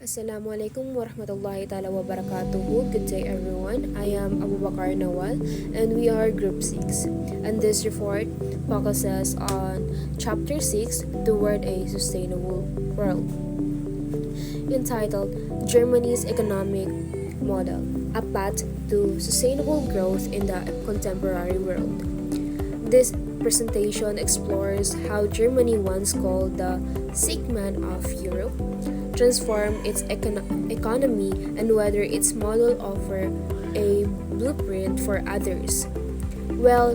Assalamualaikum warahmatullahi ta'ala wabarakatuhu. Good day everyone. I am Abubakar Nawal and we are Group 6. And this report focuses on Chapter 6 Toward a Sustainable World, entitled Germany's Economic Model, a Path to Sustainable Growth in the Contemporary World. This presentation explores how Germany, once called the sick man of Europe, transformed its economy and whether its model offer a blueprint for others. Well,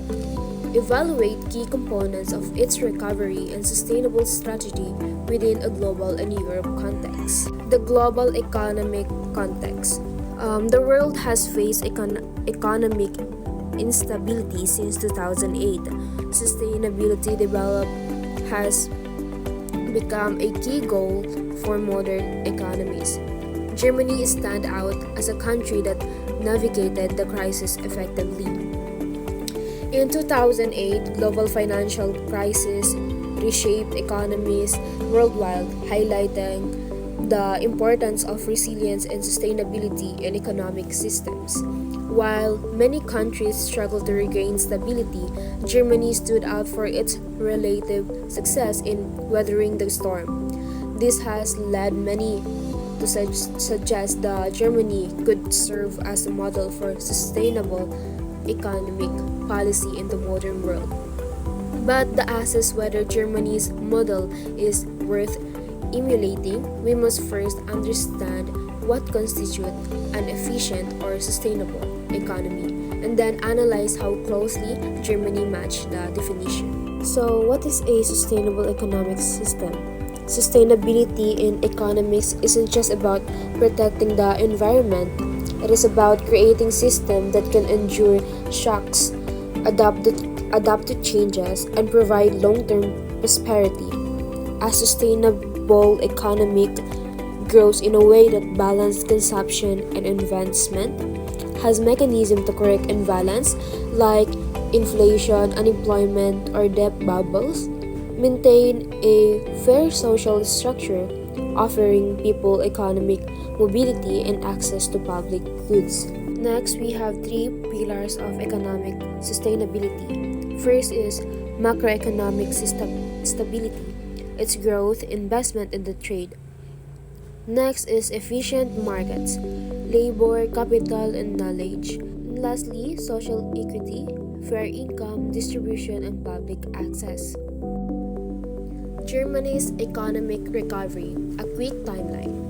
evaluate key components of its recovery and sustainable strategy within a global and Europe context. The global economic context. The world has faced economic instability since 2008. Sustainability development has become a key goal for modern economies. Germany stands out as a country that navigated the crisis effectively. In 2008, global financial crisis reshaped economies worldwide, highlighting the importance of resilience and sustainability in economic systems. While many countries struggled to regain stability, Germany stood out for its relative success in weathering the storm. This has led many to suggest that Germany could serve as a model for sustainable economic policy in the modern world. But to assess whether Germany's model is worth emulating, we must first understand what constitutes an efficient or sustainable economy, and then analyze how closely Germany matched the definition. So, what is a sustainable economic system? Sustainability in economics isn't just about protecting the environment. It is about creating systems that can endure shocks, adapt to changes, and provide long-term prosperity. A sustainable economic grows in a way that balances consumption and investment, has mechanisms to correct imbalance like inflation, unemployment, or debt bubbles, maintain a fair social structure, offering people economic mobility and access to public goods. Next, we have three pillars of economic sustainability. First is macroeconomic stability, its growth, investment, and the trade. Next is efficient markets, labor, capital, and knowledge. And lastly, social equity, fair income distribution, and public access. Germany's economic recovery, a quick timeline.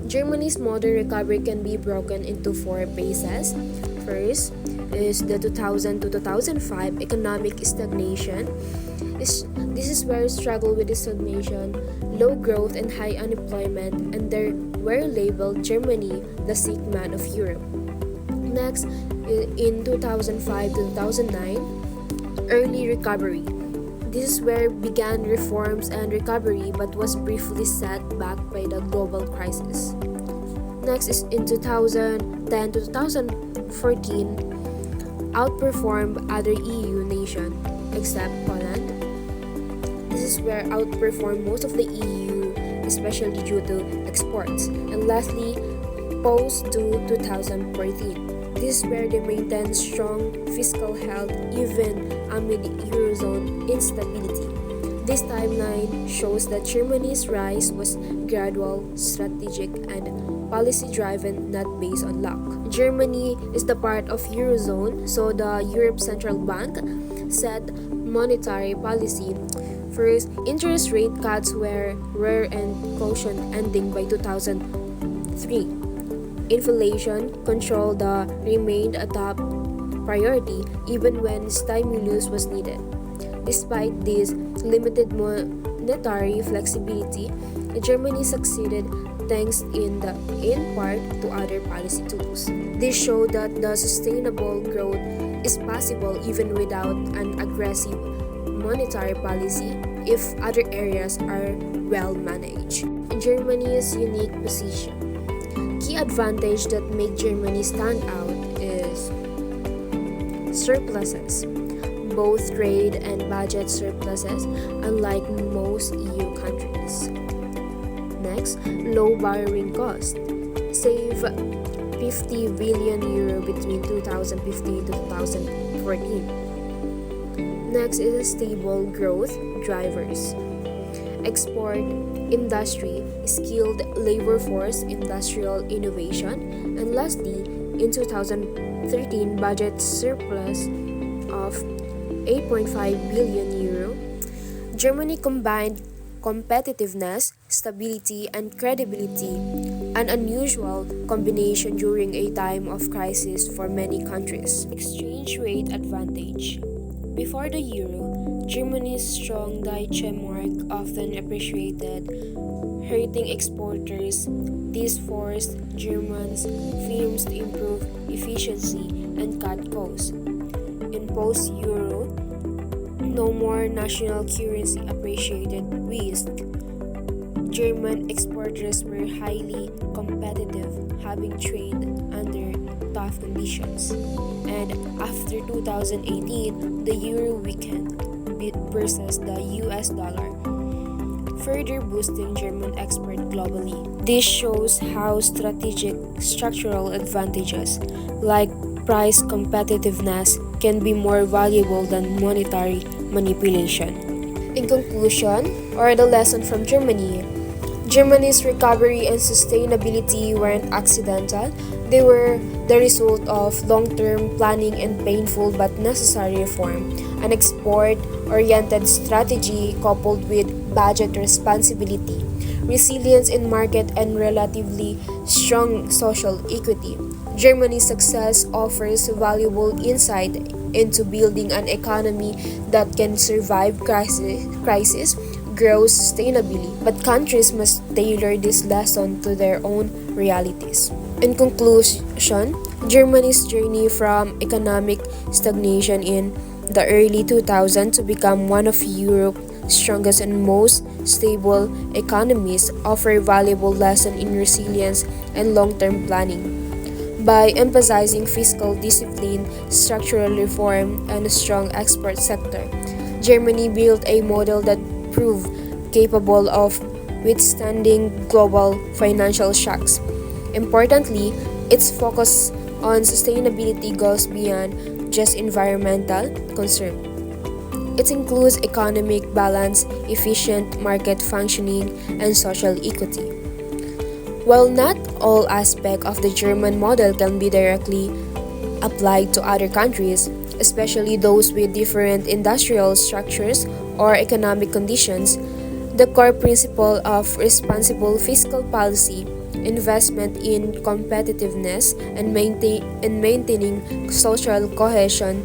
Germany's modern recovery can be broken into four phases. First is the 2000 to 2005 economic stagnation. This is where struggle with stagnation, low growth, and high unemployment, and they were labeled Germany the sick man of Europe. Next, in 2005 to 2009, early recovery. This is where began reforms and recovery but was briefly set back by the global crisis. Next is in 2010 to 2014, outperformed other EU nations except Poland. This is where outperformed most of the EU, especially due to exports. And lastly, post to 2014. This is where they maintained strong fiscal health even amid Eurozone instability. This timeline shows that Germany's rise was gradual, strategic, and policy-driven, not based on luck. Germany is the part of Eurozone, so the Europe Central Bank set monetary policy. First, interest rate cuts were rare and caution ending by 2003. Inflation control remained a top priority even when stimulus was needed. Despite this limited monetary flexibility, Germany succeeded thanks in part to other policy tools. This showed that the sustainable growth is possible even without an aggressive monetary policy if other areas are well managed. Germany's unique position. Key advantage that make Germany stand out is surpluses, both trade and budget surpluses, unlike most EU countries. Next, low borrowing cost. Save 50 billion euro between 2015 to 2014. Next is stable growth drivers. Export industry, skilled labor force, industrial innovation, and lastly, in 2013 budget surplus of 8.5 billion euro, Germany combined competitiveness, stability, and credibility, an unusual combination during a time of crisis for many countries. Exchange rate advantage. Before the euro, Germany's strong Deutsche Mark often appreciated, hurting exporters. This forced German firms to improve efficiency and cut costs. In post-euro, no more national currency appreciated risk. German exporters were highly competitive, having trade under tough conditions. And after 2018, the euro weakened versus the US dollar, further boosting German export globally. This shows how strategic structural advantages, like price competitiveness, can be more valuable than monetary manipulation. In conclusion, or the lesson from Germany, Germany's recovery and sustainability weren't accidental. They were the result of long-term planning and painful but necessary reform. An export-oriented strategy coupled with budget responsibility, resilience in market, and relatively strong social equity. Germany's success offers valuable insight into building an economy that can survive crisis, grow sustainably, but countries must tailor this lesson to their own realities. In conclusion, Germany's journey from economic stagnation in the early 2000s to become one of Europe's strongest and most stable economies offer valuable lessons in resilience and long-term planning. By emphasizing fiscal discipline, structural reform, and a strong export sector, Germany built a model that proved capable of withstanding global financial shocks. Importantly, its focus on sustainability goes beyond just environmental concern. It includes economic balance, efficient market functioning, and social equity. While not all aspects of the German model can be directly applied to other countries, especially those with different industrial structures or economic conditions, the core principle of responsible fiscal policy, investment in competitiveness, and maintaining social cohesion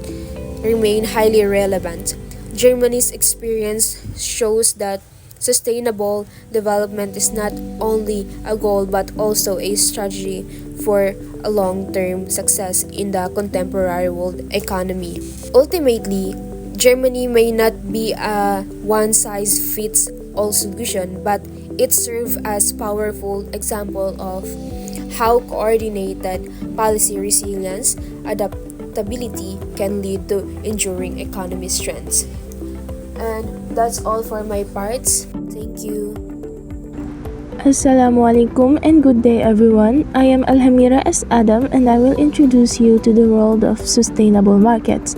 remain highly relevant. Germany's experience shows that sustainable development is not only a goal but also a strategy for a long-term success in the contemporary world economy. Ultimately, Germany may not be a one-size-fits-all solution, but it serves as a powerful example of how coordinated policy resilience, adaptability can lead to enduring economy strengths. And that's all for my parts. Thank you. Assalamualaikum and good day everyone. I am Alhamira as Adam and I will introduce you to the world of sustainable markets.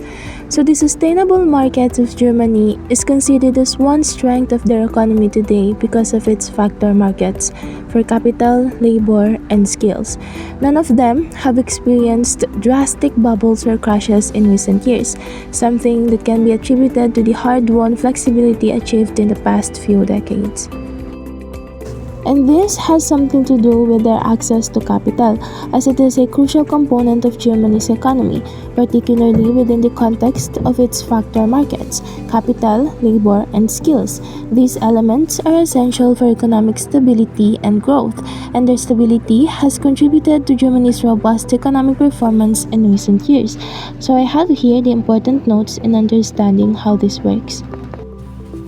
So the sustainable market of Germany is considered as one strength of their economy today because of its factor markets for capital, labor, and skills. None of them have experienced drastic bubbles or crashes in recent years, something that can be attributed to the hard-won flexibility achieved in the past few decades. And this has something to do with their access to capital, as it is a crucial component of Germany's economy, particularly within the context of its factor markets, capital, labor, and skills. These elements are essential for economic stability and growth, and their stability has contributed to Germany's robust economic performance in recent years. So I have here the important notes in understanding how this works.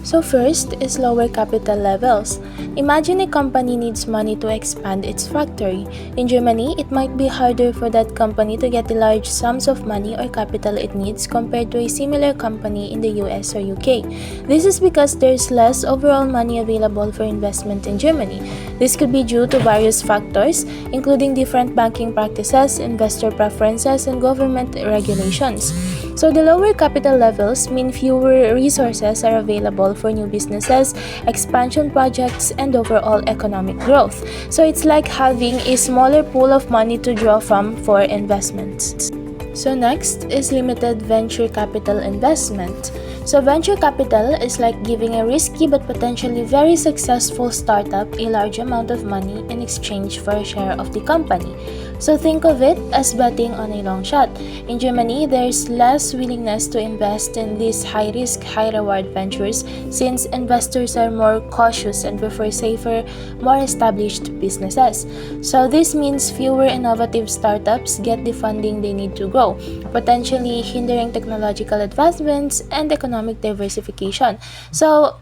So first is lower capital levels. Imagine a company needs money to expand its factory. In Germany, it might be harder for that company to get the large sums of money or capital it needs compared to a similar company in the US or UK. This is because there's less overall money available for investment in Germany. This could be due to various factors, including different banking practices, investor preferences, and government regulations. So the lower capital levels mean fewer resources are available for new businesses, expansion projects, and overall economic growth. So it's like having a smaller pool of money to draw from for investments. So next is limited venture capital investment. So venture capital is like giving a risky but potentially very successful startup a large amount of money in exchange for a share of the company. So think of it as betting on a long shot. In Germany, there's less willingness to invest in these high-risk, high-reward ventures since investors are more cautious and prefer safer, more established businesses. So this means fewer innovative startups get the funding they need to grow, potentially hindering technological advancements and economic diversification. So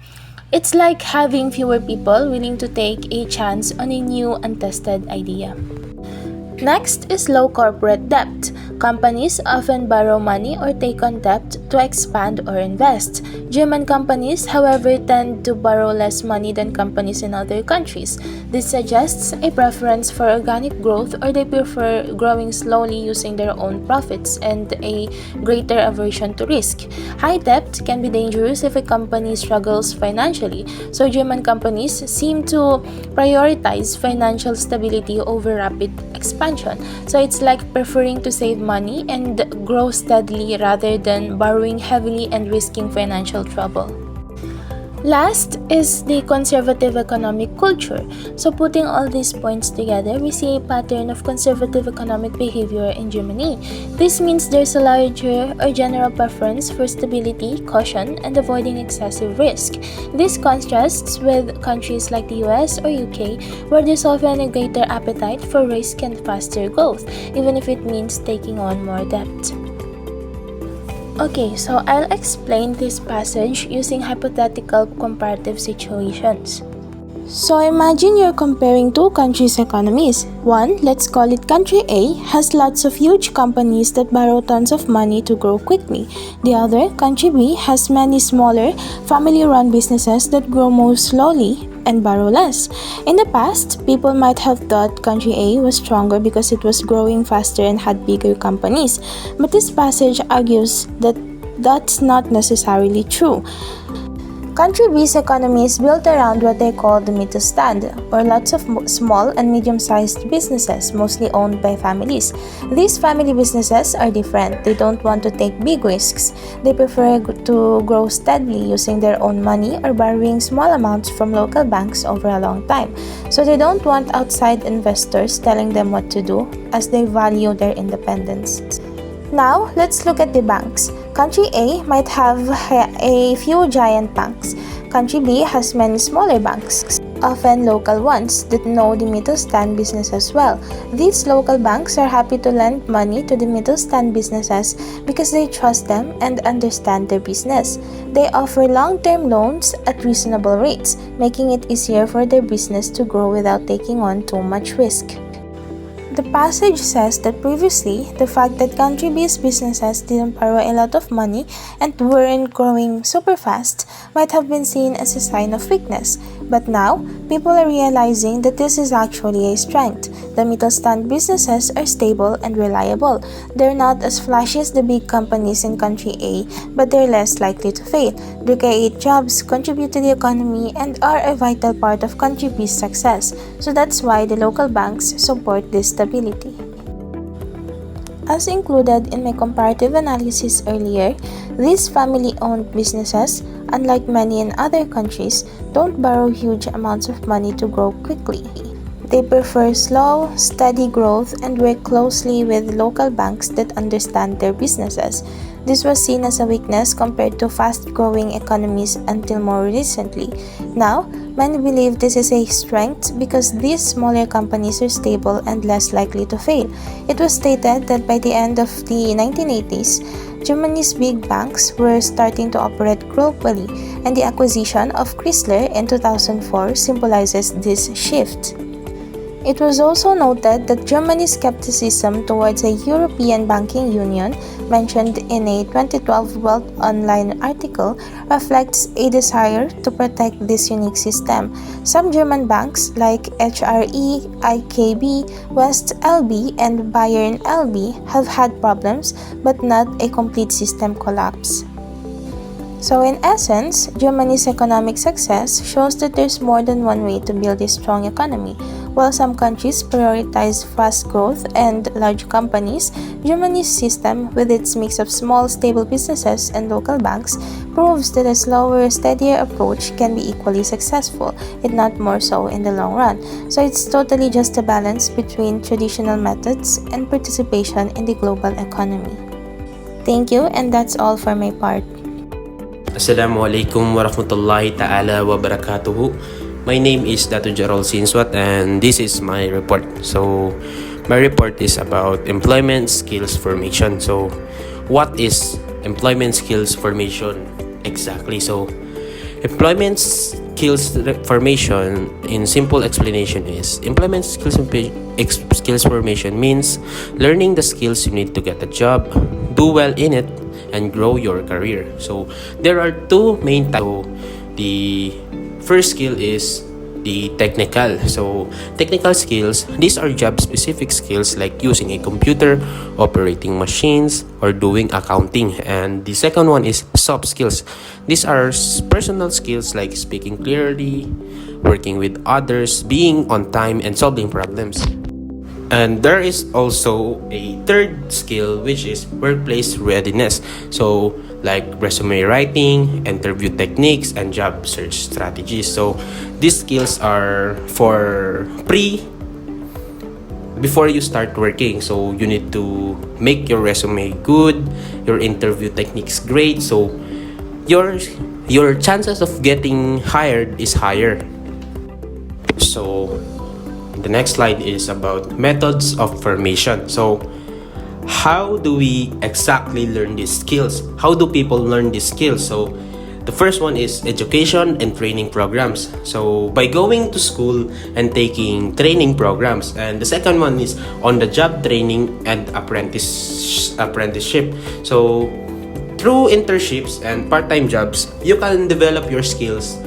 it's like having fewer people willing to take a chance on a new untested idea. Next is low corporate debt. Companies often borrow money or take on debt to expand or invest. German companies, however, tend to borrow less money than companies in other countries. This suggests a preference for organic growth, or they prefer growing slowly using their own profits and a greater aversion to risk. High debt can be dangerous if a company struggles financially, so German companies seem to prioritize financial stability over rapid expansion. So it's like preferring to save money and grow steadily rather than borrowing heavily and risking financial trouble. Last is the conservative economic culture. So putting all these points together, we see a pattern of conservative economic behavior in Germany. This means there's a larger or general preference for stability, caution, and avoiding excessive risk. This contrasts with countries like the US or UK, where there's often a greater appetite for risk and faster growth, even if it means taking on more debt. Okay, so I'll explain this passage using hypothetical comparative situations. So imagine you're comparing two countries' economies. One, let's call it country A, has lots of huge companies that borrow tons of money to grow quickly. The other, country B, has many smaller, family-run businesses that grow more slowly and borrow less. In the past, people might have thought country A was stronger because it was growing faster and had bigger companies. But this passage argues that that's not necessarily true. Country B's economy is built around what they call the Mittelstand, or lots of small and medium-sized businesses, mostly owned by families. These family businesses are different. They don't want to take big risks. They prefer to grow steadily using their own money or borrowing small amounts from local banks over a long time. So they don't want outside investors telling them what to do, as they value their independence. Now, let's look at the banks. Country A might have a few giant banks. Country B has many smaller banks, often local ones that know the Mittelstand businesses well. These local banks are happy to lend money to the Mittelstand businesses because they trust them and understand their business. They offer long-term loans at reasonable rates, making it easier for their business to grow without taking on too much risk. The passage says that previously, the fact that country B's businesses didn't borrow a lot of money and weren't growing super fast might have been seen as a sign of weakness. But now, people are realizing that this is actually a strength. The Mittelstand businesses are stable and reliable. They're not as flashy as the big companies in country A, but they're less likely to fail. They create jobs, contribute to the economy, and are a vital part of country B's success. So that's why the local banks support this stability. As included in my comparative analysis earlier, these family-owned businesses, unlike many in other countries, don't borrow huge amounts of money to grow quickly. They prefer slow, steady growth and work closely with local banks that understand their businesses. This was seen as a weakness compared to fast-growing economies until more recently. Now, many believe this is a strength because these smaller companies are stable and less likely to fail. It was stated that by the end of the 1980s, Germany's big banks were starting to operate globally, and the acquisition of Chrysler in 2004 symbolizes this shift. It was also noted that Germany's skepticism towards a European banking union, mentioned in a 2012 World Online article, reflects a desire to protect this unique system. Some German banks like HRE, IKB, West LB, and Bayern LB have had problems, but not a complete system collapse. So in essence, Germany's economic success shows that there's more than one way to build a strong economy. While some countries prioritize fast growth and large companies, Germany's system, with its mix of small, stable businesses and local banks, proves that a slower, steadier approach can be equally successful, if not more so in the long run. So it's totally just a balance between traditional methods and participation in the global economy. Thank you, and that's all for my part. Assalamualaikum warahmatullahi ta'ala wabarakatuhu. My name is Datu Jarol Sinsuat, and this is my report. So, my report is about employment skills formation. So, what is employment skills formation exactly? So, employment skills formation, in simple explanation, is employment skills formation means learning the skills you need to get a job, do well in it, and grow your career. So there are two main types. So, the first skill is the technical. So technical skills, these are job specific skills like using a computer, operating machines, or doing accounting. And the second one is soft skills. These are personal skills like speaking clearly, working with others, being on time, and solving problems. And there is also a third skill, which is workplace readiness. So like resume writing, interview techniques, and job search strategies. So these skills are for before you start working. So you need to make your resume good, your interview techniques great, so your chances of getting hired is higher. So the next slide is about methods of formation. So how do we exactly learn these skills? How do people learn these skills? So the first one is education and training programs. So by going to school and taking training programs. And the second one is on-the-job training and apprenticeship. So through internships and part-time jobs, you can develop your skills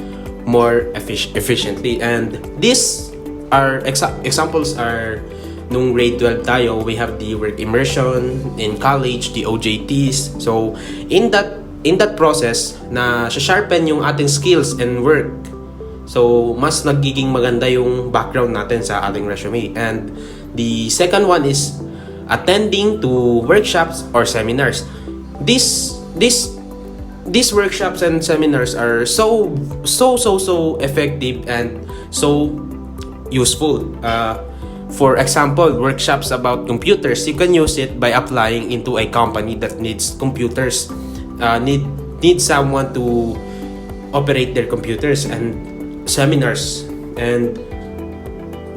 more efficiently. And these are examples are nung grade 12 tayo, we have the work immersion, in college, the OJTs. So in that process, na sharpen yung ating skills and work. So mas nagiging maganda yung background natin sa ating resume. And the second one is attending to workshops or seminars. These workshops and seminars are so effective and so useful. For example, workshops about computers, you can use it by applying into a company that needs computers, need someone to operate their computers, and seminars. And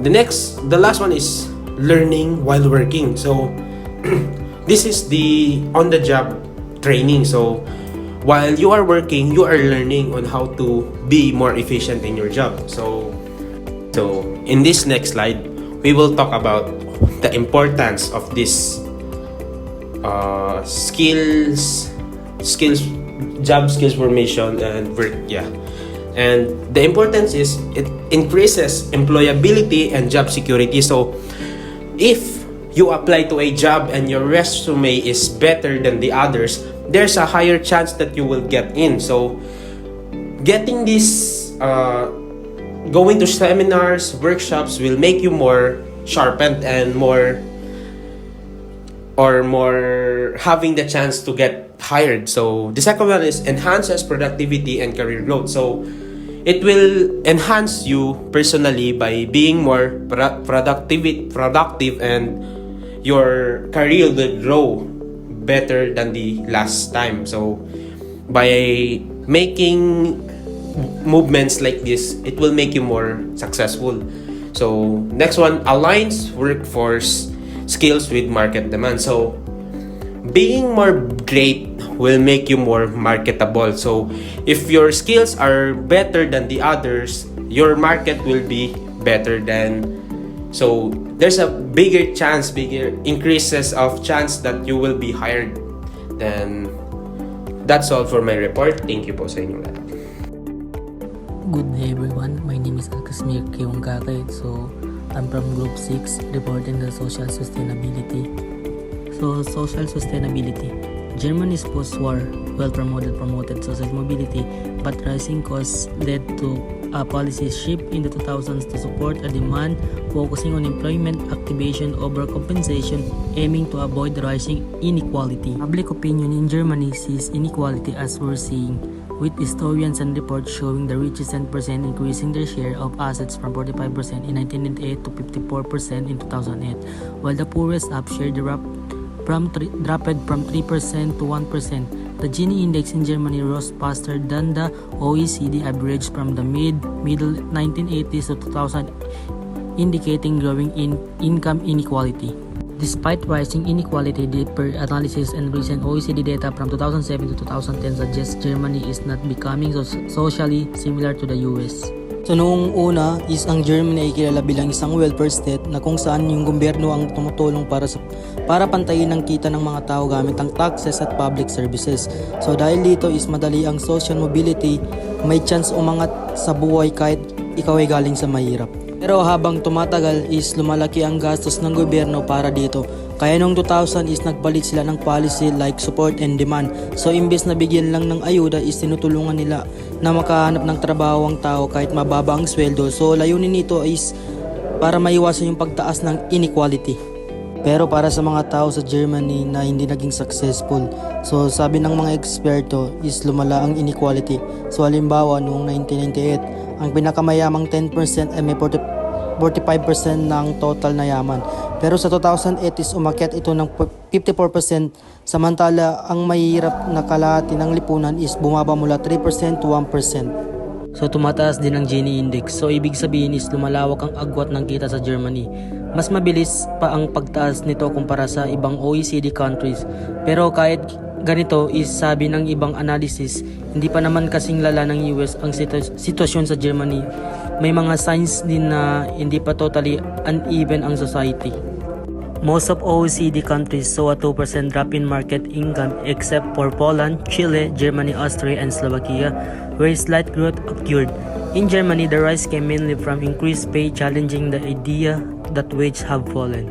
the last one is learning while working. So this is the on-the-job training. So while you are working, you are learning on how to be more efficient in your job. So in this next slide, we will talk about the importance of this job skills formation and work. And the importance is it increases employability and job security. So if you apply to a job and your resume is better than the others, there's a higher chance that you will get in. So getting this going to seminars, workshops will make you more sharpened and more having the chance to get hired. So the second one is enhances productivity and career growth. So it will enhance you personally by being more productive, and your career will grow better than the last time. So by making movements like this, it will make you more successful. So next one, aligns workforce skills with market demand. So being more great will make you more marketable. So if your skills are better than the others, your market will be better than, so there's a bigger increases of chance that you will be hired. Then that's all for my report. Thank you po sa inyo lahat. Good day everyone, my name is Alkhasmier kay Ungkakay. So I'm from Group 6 reporting the social sustainability. So social sustainability, Germany's post-war promoted social mobility, but rising costs led to a policy shift in the 2000s to support a demand focusing on employment activation over compensation, aiming to avoid rising inequality. Public opinion in Germany sees inequality as we're seeing, with historians and reports showing the richest 10% increasing their share of assets from 45% in 1998 to 54% in 2008, while the poorest half share dropped from 3% to 1%. The Gini index in Germany rose faster than the OECD average from the middle 1980s to 2000, indicating growing income inequality. Despite rising inequality, deeper analysis and recent OECD data from 2007 to 2010 suggests Germany is not becoming socially similar to the US. So noong una is ang Germany ay kilala bilang isang welfare state na kung saan yung gobyerno ang tumutulong para pantayin ang kita ng mga tao gamit ang taxes at public services. So dahil dito is madali ang social mobility, may chance umangat sa buhay kahit ikaw ay galing sa mahirap. Pero habang tumatagal is lumalaki ang gastos ng gobyerno para dito. Kaya noong 2000 is nagpalit sila ng policy like support and demand. So imbes na bigyan lang ng ayuda is tinutulungan nila na makahanap ng trabaho ang tao kahit mababa ang sweldo. So layunin nito is para maiwasan yung pagtaas ng inequality. Pero para sa mga tao sa Germany na hindi naging successful, so sabi ng mga eksperto is lumala ang inequality. So halimbawa noong 1998, ang pinakamayamang 10% ay may 45% ng total na yaman. Pero sa 2008 is umakyat ito ng 54%, samantala ang mahirap na kalahati ng lipunan is bumaba mula 3% to 1%. So tumataas din ang Gini index. So ibig sabihin is lumalawak ang agwat ng kita sa Germany. Mas mabilis pa ang pagtaas nito kumpara sa ibang OECD countries. Pero kahit ganito is sabi ng ibang analysis, hindi pa naman kasing lala ng US ang sitwasyon sa Germany. May mga signs din na hindi pa totally uneven ang society. Most of OECD countries saw a 2% drop in market income except for Poland, Chile, Germany, Austria, and Slovakia, where slight growth occurred. In Germany, the rise came mainly from increased pay, challenging the idea that wages have fallen.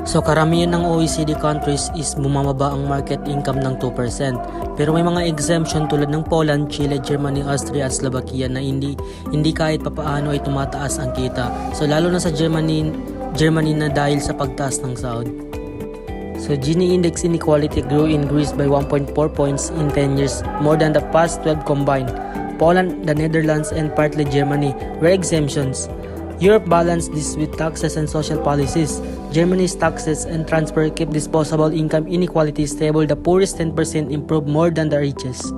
So karamihan ng OECD countries is bumababa ang market income ng 2%. Pero may mga exemption tulad ng Poland, Chile, Germany, Austria at Slovakia na hindi kahit papaano ay tumataas ang kita. So lalo na sa Germany na dahil sa pagtaas ng sahod. So Gini index inequality grew in Greece by 1.4 points in 10 years, more than the past 12 combined. Poland, the Netherlands, and partly Germany were exemptions. Europe balanced this with taxes and social policies. Germany's taxes and transfer keep disposable income inequality stable. The poorest 10% improved more than the richest.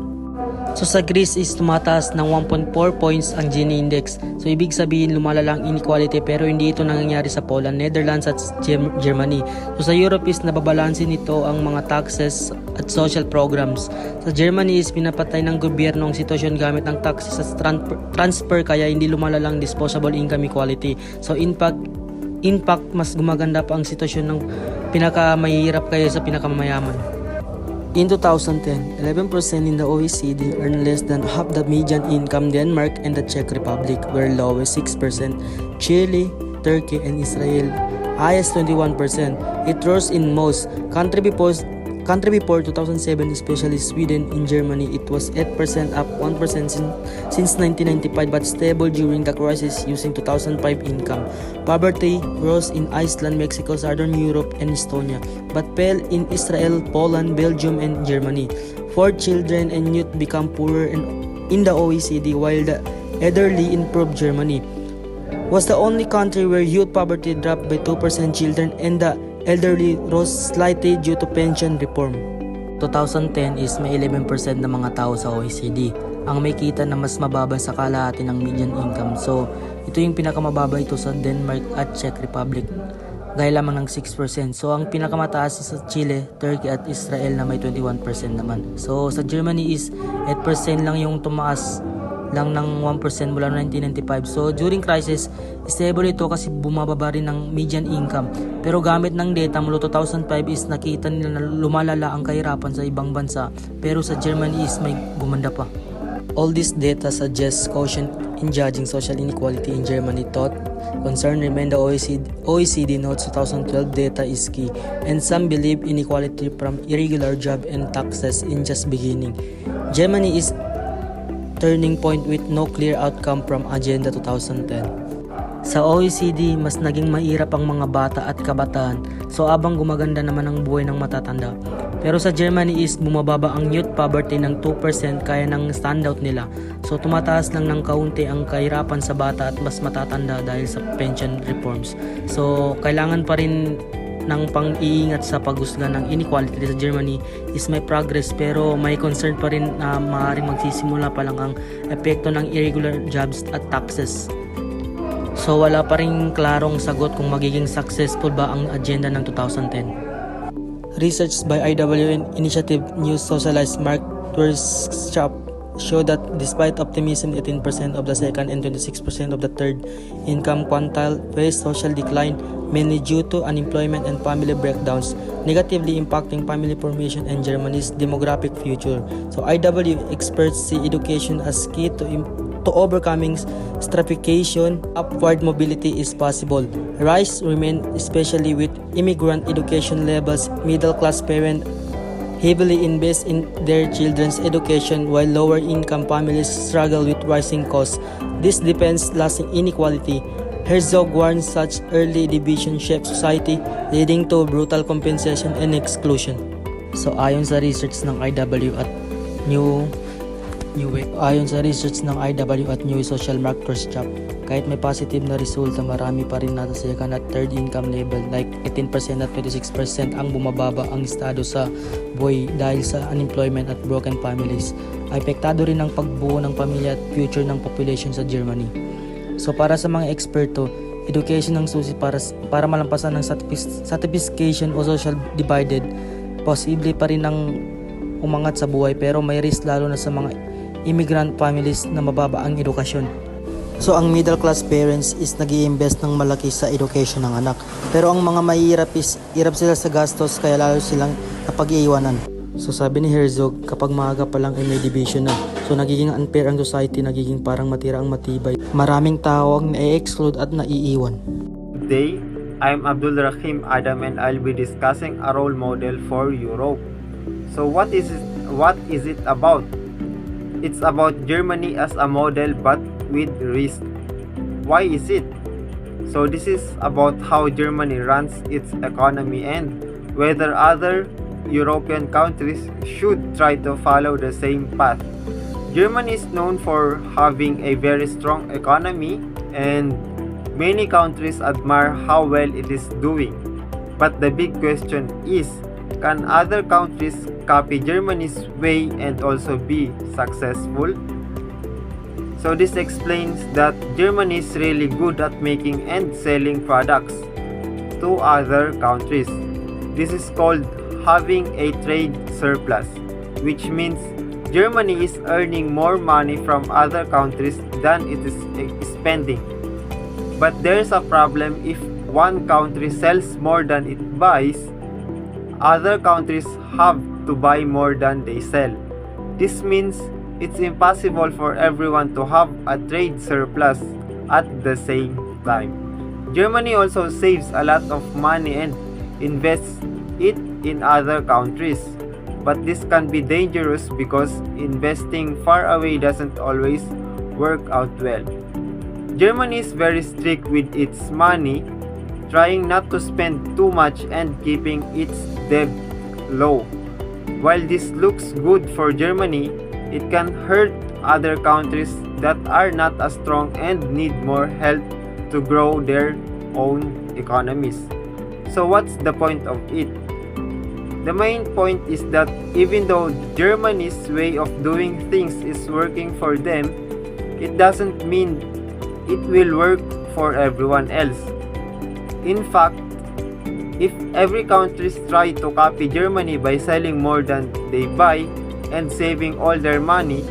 So sa Greece is tumataas ng 1.4 points ang Gini index. So ibig sabihin lumalala ang inequality, pero hindi ito nangyayari sa Poland, Netherlands at Germany. So sa Europe is nababalansin nito ang mga taxes at social programs. Sa Germany is pinapatay ng gobyerno ang sitwasyon gamit ng taxes at transfer, kaya hindi lumalala ang disposable income equality. So in fact mas gumaganda pa ang sitwasyon ng pinakamahirap kaya sa pinakamayaman. In 2010, 11% in the OECD earned less than half the median income. Denmark and the Czech Republic were lowest 6%. Chile, Turkey, and Israel highest 21%. It rose in most country before 2007, especially Sweden. In Germany, it was 8% up 1% since 1995, but stable during the crisis using 2005 income. Poverty rose in Iceland, Mexico, Southern Europe, and Estonia, but fell in Israel, Poland, Belgium, and Germany. 4 children and youth become poorer in the OECD, while the elderly improved. Germany was the only country where youth poverty dropped by 2%, children and the elderly rose slightly due to pension reform. 2010 is may 11% ng mga tao sa OECD ang may kita na mas mababa sa kalahati ng median income. So ito yung pinakamababa ito sa Denmark at Czech Republic. gaya lamang ng 6%. So ang pinakamataas is sa Chile, Turkey at Israel na may 21% naman. So sa Germany is 8% lang yung tumaas lang ng 1% mula noong 1995. So during crisis, stable ito kasi bumababa rin ng median income. Pero gamit ng data mula 2005 is nakita nila na lumalala ang kahirapan sa ibang bansa. Pero sa Germany is may gumanda pa. All this data suggests caution in judging social inequality in Germany. Thought concern remain the OECD notes 2012 data is key, and some believe inequality from irregular job and taxes in just beginning. Germany is turning point with no clear outcome from Agenda 2010. Sa OECD, mas naging mahirap ang mga bata at kabataan, so abang gumaganda naman ang buhay ng matatanda. Pero sa Germany is bumababa ang youth poverty ng 2% kaya ng standout nila. So tumataas lang ng kaunti ang kahirapan sa bata at mas matatanda dahil sa pension reforms. So kailangan pa rin ng pang-iingat sa paghusga ng inequality sa Germany is may progress, pero may concern pa rin na maaaring magsisimula pa lang ang epekto ng irregular jobs at taxes. So wala pa rin klarong sagot kung magiging successful ba ang agenda ng 2010. Research by IWN Initiative News Socialized Market Workshop show that despite optimism, 18% of the second and 26% of the third income quintile face social decline, mainly due to unemployment and family breakdowns, negatively impacting family formation and Germany's demographic future. So IW experts see education as key to overcoming stratification. Upward mobility is possible. Rise remain especially with immigrant education levels. Middle class parents heavily invest in their children's education while lower income families struggle with rising costs. This depends lasting inequality. Herzog warns such early division shape society, leading to brutal compensation and exclusion. So ayon sa research ng IW at New Social Marketers Shop, kahit may positive na resulta, marami pa rin nasa second at third income level like 18% at 26% ang bumababa ang estado sa buhay dahil sa unemployment at broken families. Apektado rin ang pagbuo ng pamilya at future ng population sa Germany. So para sa mga eksperto, education ng susi para malampasan ng stratification o social divided. Posible pa rin ang umangat sa buhay, pero may risk lalo na sa mga immigrant families na mababa ang edukasyon. So ang middle class parents is nag-i-invest ng malaki sa education ng anak. Pero ang mga mahirap is hirap sila sa gastos kaya lalo silang napag-iiwanan. So sabi ni Herzog, kapag maaga pa lang ay may division na. So nagiging unfair ang society, nagiging parang matira ang matibay. Maraming tao ang na-exclude at naiiwan. Today, I'm Abdulrakhim Adam and I'll be discussing a role model for Europe. So what is it about? It's about Germany as a model but with risk. Why is it? So this is about how Germany runs its economy and whether other European countries should try to follow the same path. Germany is known for having a very strong economy and many countries admire how well it is doing. But the big question is, can other countries copy Germany's way and also be successful? So this explains that Germany is really good at making and selling products to other countries. This is called having a trade surplus, which means Germany is earning more money from other countries than it is spending. But there's a problem. If one country sells more than it buys, other countries have to buy more than they sell. This means it's impossible for everyone to have a trade surplus at the same time. Germany also saves a lot of money and invests it in other countries. But this can be dangerous because investing far away doesn't always work out well. Germany is very strict with its money, trying not to spend too much and keeping its debt low. While this looks good for Germany, it can hurt other countries that are not as strong and need more help to grow their own economies. So what's the point of it? The main point is that even though Germany's way of doing things is working for them, it doesn't mean it will work for everyone else. In fact, If every country try to copy Germany by selling more than they buy and saving all their money,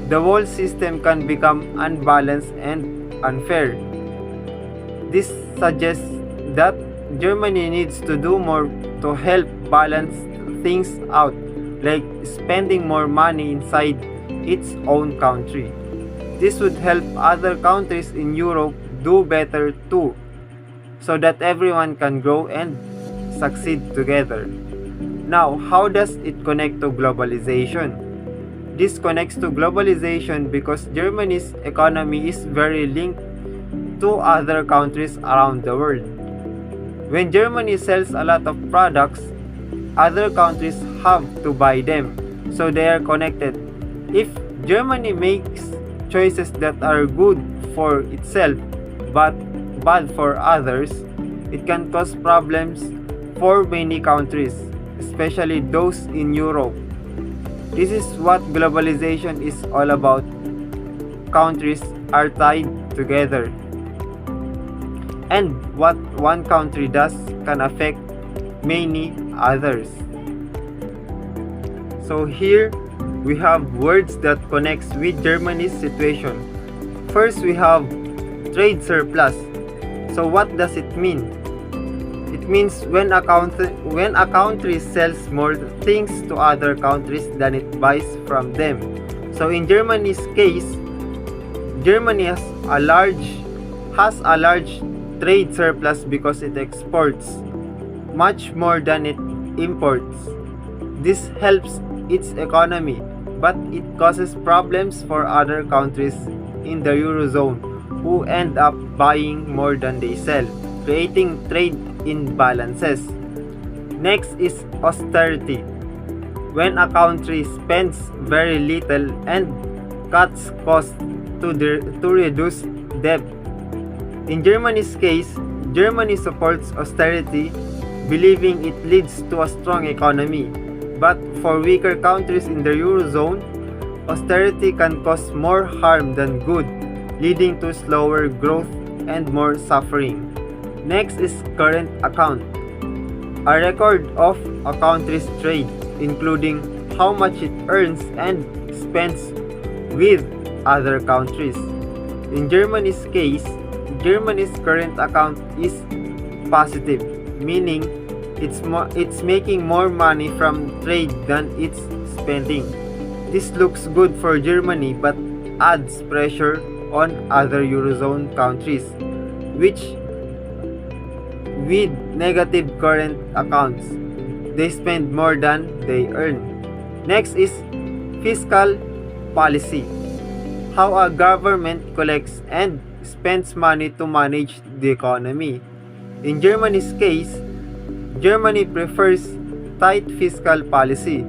the whole system can become unbalanced and unfair. This suggests that Germany needs to do more to help balance things out, like spending more money inside its own country. This would help other countries in Europe do better too, so that everyone can grow and succeed together. Now, how does it connect to globalization? This connects to globalization because Germany's economy is very linked to other countries around the world. When Germany sells a lot of products, other countries have to buy them, so they are connected. If Germany makes choices that are good for itself but bad for others, it can cause problems for many countries, especially those in Europe. This is what globalization is all about. Countries are tied together, and what one country does can affect many others. So here we have words that connects with Germany's situation. First, we have trade surplus. So what does it mean? It means when a country sells more things to other countries than it buys from them. So in Germany's case, Germany has a large trade surplus because it exports much more than it imports. This helps its economy, but it causes problems for other countries in the Eurozone who end up buying more than they sell, creating trade imbalances. Next is austerity. When a country spends very little and cuts costs to reduce debt. In Germany's case, Germany supports austerity, believing it leads to a strong economy. But for weaker countries in the Eurozone, austerity can cause more harm than good, leading to slower growth and more suffering. Next is current account, a record of a country's trade, including how much it earns and spends with other countries. In Germany's case, Germany's current account is positive, meaning it's making more money from trade than it's spending. This looks good for Germany but adds pressure on other Eurozone countries, which with negative current accounts, they spend more than they earn. Next is fiscal policy, how a government collects and spends money to manage the economy. In Germany's case, Germany prefers tight fiscal policy,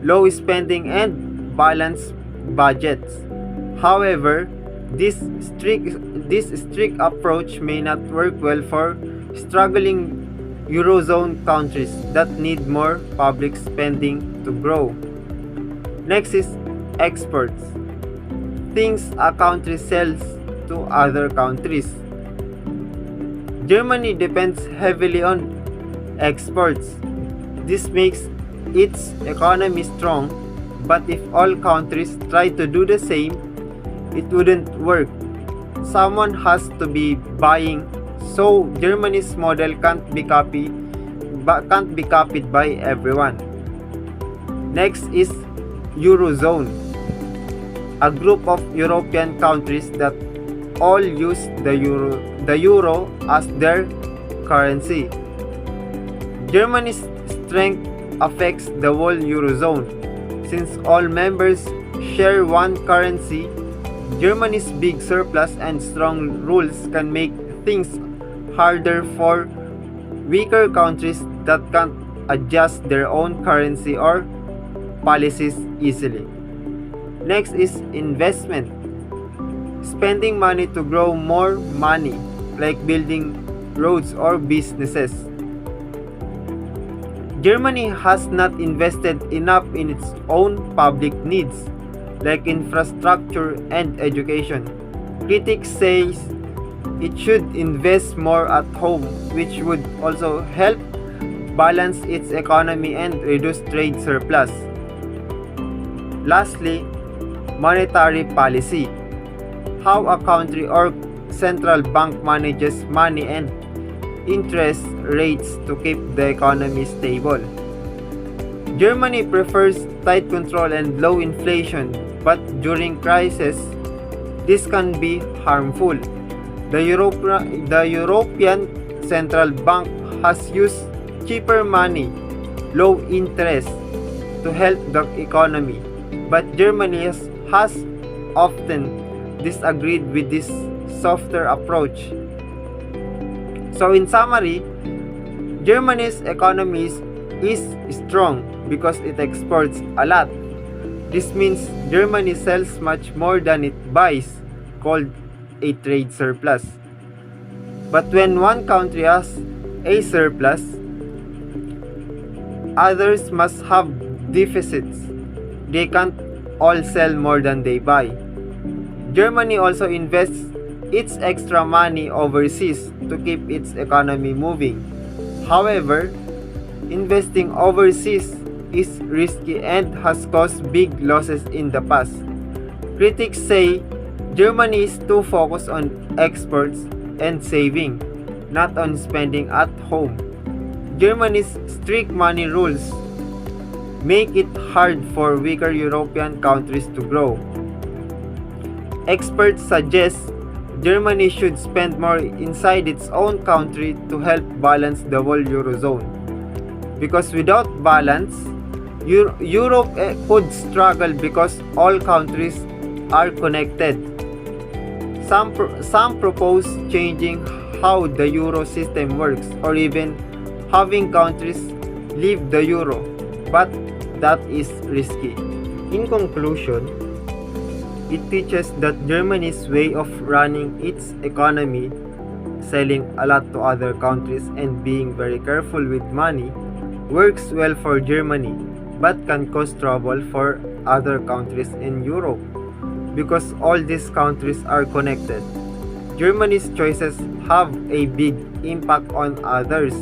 low spending and balanced budgets. However, this strict approach may not work well for struggling Eurozone countries that need more public spending to grow. Next is exports, things a country sells to other countries. Germany depends heavily on exports. This makes its economy strong, but if all countries try to do the same, it wouldn't work. Someone has to be buying, so Germany's model can't be copied by everyone. Next is Eurozone, a group of European countries that all use the euro as their currency. Germany's strength affects the whole Eurozone. Since all members share one currency, Germany's big surplus and strong rules can make things harder for weaker countries that can't adjust their own currency or policies easily. Next is investment, spending money to grow more money, like building roads or businesses. Germany has not invested enough in its own public needs, like infrastructure and education. Critics say it should invest more at home, which would also help balance its economy and reduce trade surplus. Lastly, monetary policy. How a country or central bank manages money and interest rates to keep the economy stable. Germany prefers tight control and low inflation, but during crisis, this can be harmful. The European Central Bank has used cheaper money, low interest to help the economy, but Germany has often disagreed with this softer approach. So in summary, Germany's economy is strong because it exports a lot. This means Germany sells much more than it buys, called a trade surplus. But when one country has a surplus, others must have deficits. They can't all sell more than they buy. Germany also invests its extra money overseas to keep its economy moving. However, investing overseas is risky and has caused big losses in the past. Critics say Germany is too focused on exports and saving, not on spending at home. Germany's strict money rules make it hard for weaker European countries to grow. Experts suggest Germany should spend more inside its own country to help balance the whole Eurozone. Because without balance, Europe could struggle because all countries are connected. Some propose changing how the euro system works or even having countries leave the euro, but that is risky. In conclusion, it teaches that Germany's way of running its economy, selling a lot to other countries and being very careful with money, works well for Germany but can cause trouble for other countries in Europe because all these countries are connected. Germany's choices have a big impact on others.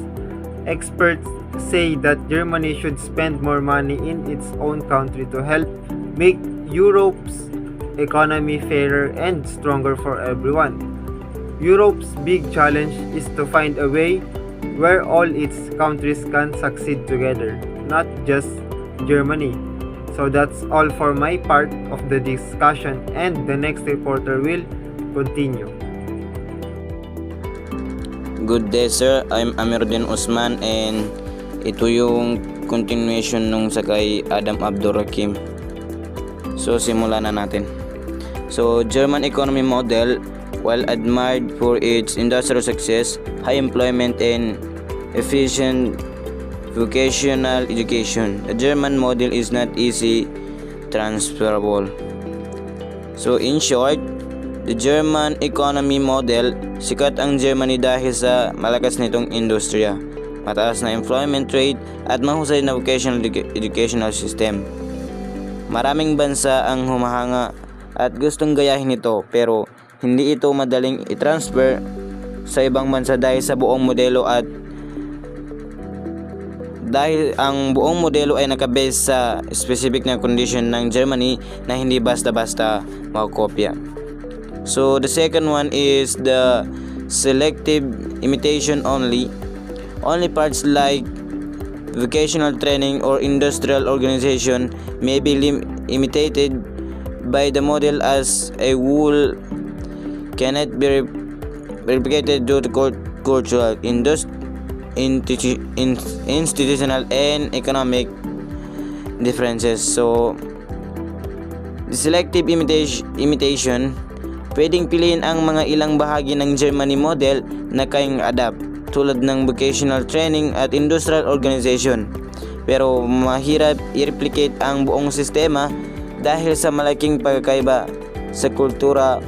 Experts say that Germany should spend more money in its own country to help make Europe's economy fairer and stronger for everyone. Europe's big challenge is to find a way where all its countries can succeed together, not just Germany. So that's all for my part of the discussion, and the next reporter will continue. Good day sir, I'm Amerudin Usman and ito yung continuation nung sa kay Adam Abdulrakhim. So simulan na natin. So German economy model, while admired for its industrial success, high employment and efficient vocational education, the German model is not easy transferable. So in short, the German economy model, sikat ang Germany dahil sa malakas nitong industriya, mataas na employment rate at mahusay na vocational educational system. Maraming bansa ang humahanga at gustong gayahin ito, pero hindi ito madaling i-transfer sa ibang bansa dahil sa buong modelo at dahil ang buong modelo ay nakabase sa specific na condition ng Germany na hindi basta-basta makokopya. So the second one is the selective imitation only. Only parts like vocational training or industrial organization may be imitated by the model as a whole cannot be replicated due to cultural, institutional and economic differences. So the selective imitation, pwedeng piliin ang mga ilang bahagi ng Germany model na kayang adapt, tulad ng vocational training at industrial organization, pero mahirap i-replicate ang buong sistema dahil sa malaking pagkakaiba sa kultura,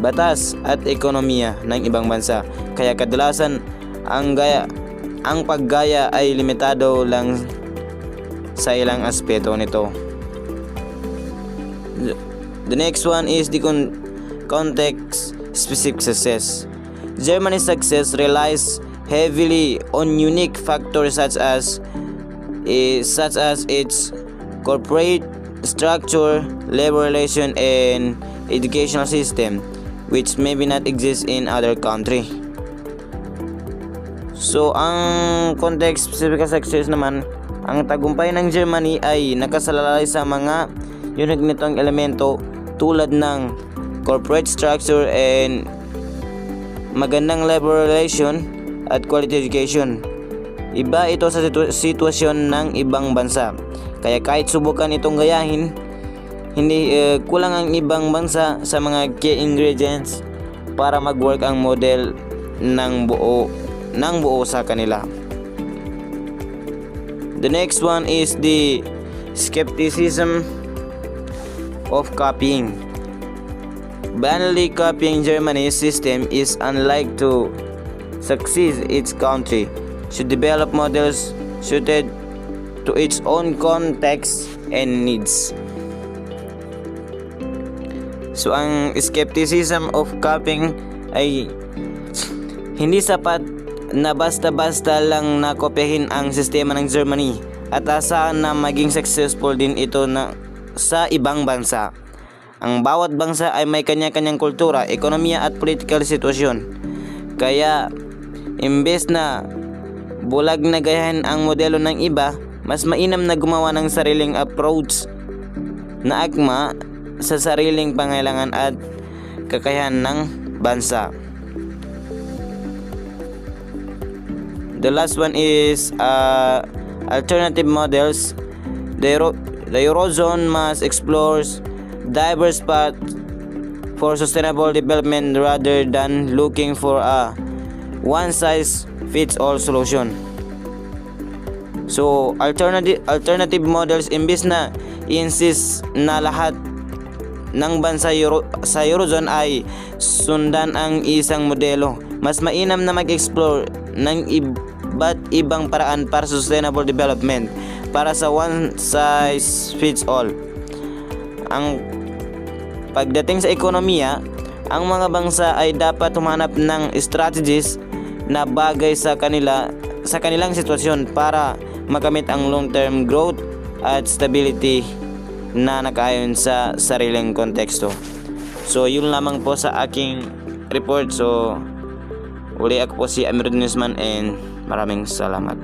batas at ekonomiya ng ibang bansa. Kaya kadalasan ang paggaya ay limitado lang sa ilang aspeto nito. The next one is the context specific success. Germany's success relies heavily on unique factors such as its corporate structure, labor relation, and educational system, which maybe not exist in other country. So, ang context specific success naman, ang tagumpay ng Germany ay nakasalalay sa mga unique nitong elemento tulad ng corporate structure and magandang labor relation at quality education. Iba ito sa sitwasyon ng ibang bansa. Kaya kahit subukan itong gayahin, hindi kulang ang ibang bansa sa mga key ingredients para mag-work ang model ng buo sa kanila. The next one is the skepticism of copying. Blindly copying Germany's system is unlikely to succeed. Its country should develop models suited to its own context and needs. So ang skepticism of copying ay hindi sapat na basta-basta lang nakopyahin ang sistema ng Germany at asahan na maging successful din ito sa ibang bansa. Ang bawat bansa ay may kanya-kanyang kultura, ekonomiya at political sitwasyon. Kaya imbes na bulag na gayahin ang modelo ng iba, mas mainam na gumawa ng sariling approach na akma sa sariling pangailangan at kakayahan ng bansa. The last one is alternative models. The Eurozone must explore diverse paths for sustainable development rather than looking for a one-size-fits-all solution. So, alternative models imbis na insist na lahat ng bansa sa Eurozone ay sundan ang isang modelo. Mas mainam na mag-explore ng iba't ibang paraan para sa sustainable development para sa one-size-fits-all. Ang pagdating sa ekonomiya, ang mga bansa ay dapat humanap ng strategies na bagay sa kanilang sitwasyon para makamit ang long-term growth at stability na nakaayon sa sariling konteksto. So, yun lamang po sa aking report. So, uli ako po si Amerudin Usman and maraming salamat.